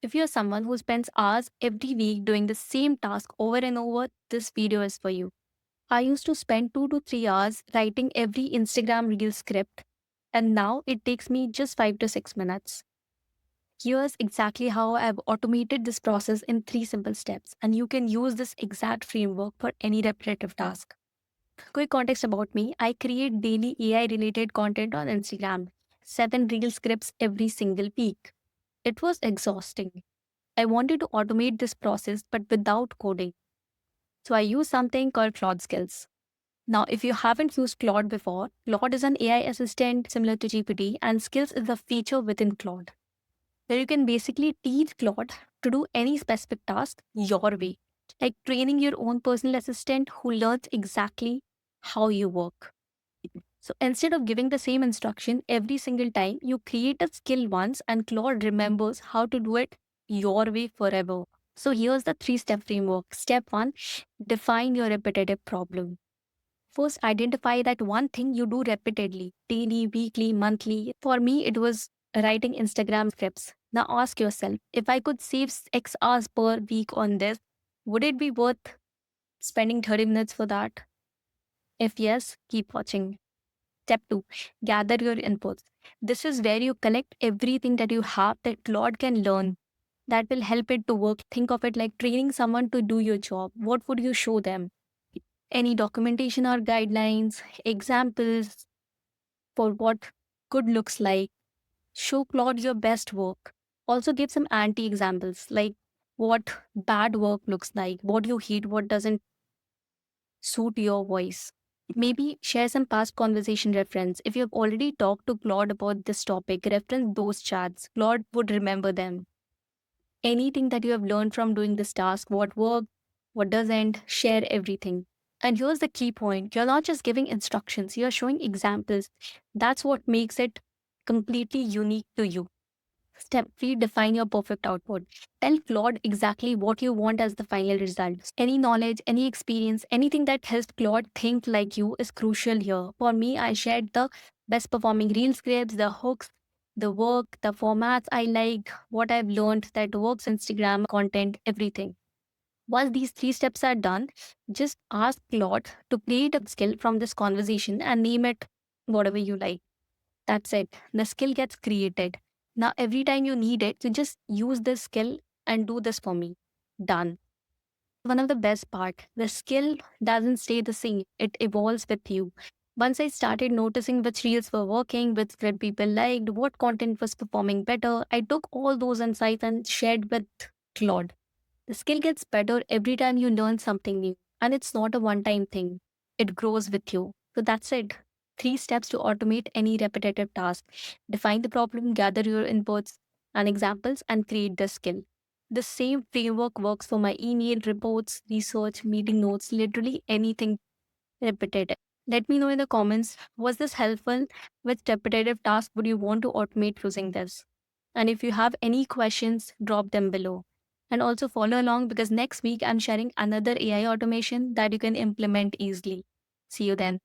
If you're someone who spends hours every week doing the same task over and over, this video is for you. I used to spend 2 to 3 hours writing every Instagram reel script, and now it takes me just 5 to 6 minutes. Here's exactly how I've automated this process in 3 simple steps, and you can use this exact framework for any repetitive task. Quick context about me: I create daily AI related content on Instagram, 7 reel scripts every single week. It was exhausting. I wanted to automate this process but without coding. So I use something called Claude Skills. Now, if you haven't used Claude before, Claude is an AI assistant similar to GPT, and Skills is a feature within Claude where you can basically teach Claude to do any specific task your way, like training your own personal assistant who learns exactly how you work. So instead of giving the same instruction every single time, you create a skill once and Claude remembers how to do it your way forever. So here's the 3 step framework. Step 1: define your repetitive problem. First, identify that one thing you do repeatedly, daily, weekly, monthly. For me, it was writing Instagram scripts. Now ask yourself, if I could save X hours per week on this, would it be worth spending 30 minutes for that? If yes, keep watching. Step 2: gather your inputs. This is where you collect everything that you have that Claude can learn. That will help it to work. Think of it like training someone to do your job. What would you show them? Any documentation or guidelines, examples for what good looks like. Show Claude your best work. Also give some anti examples like what bad work looks like, what you hate, what doesn't suit your voice. Maybe share some past conversation reference. If you have already talked to Claude about this topic, reference those chats. Claude would remember them. Anything that you have learned from doing this task, what worked, what doesn't, share everything. And here's the key point: you're not just giving instructions, you're showing examples. That's what makes it completely unique to you. Step 3: define your perfect output. Tell Claude exactly what you want as the final result. Any knowledge, any experience, anything that helps Claude think like you is crucial here. For me, I shared the best performing reel scripts, the hooks, the work, the formats I like, what I've learned that works, Instagram content, everything. Once these 3 steps are done, just ask Claude to create a skill from this conversation and name it whatever you like. That's it. The skill gets created. Now, every time you need it, you just use this skill and do this for me. Done. One of the best part, the skill doesn't stay the same. It evolves with you. Once I started noticing which reels were working, which script people liked, what content was performing better, I took all those insights and shared with Claude. The skill gets better every time you learn something new. And it's not a one time thing, it grows with you. So that's it. 3 steps to automate any repetitive task: define the problem, gather your inputs and examples, and create the skill. The same framework works for my email, reports, research, meeting notes, literally anything repetitive. Let me know in the comments, was this helpful? Which repetitive task would you want to automate using this? And if you have any questions, drop them below. And also follow along because next week I'm sharing another AI automation that you can implement easily. See you then.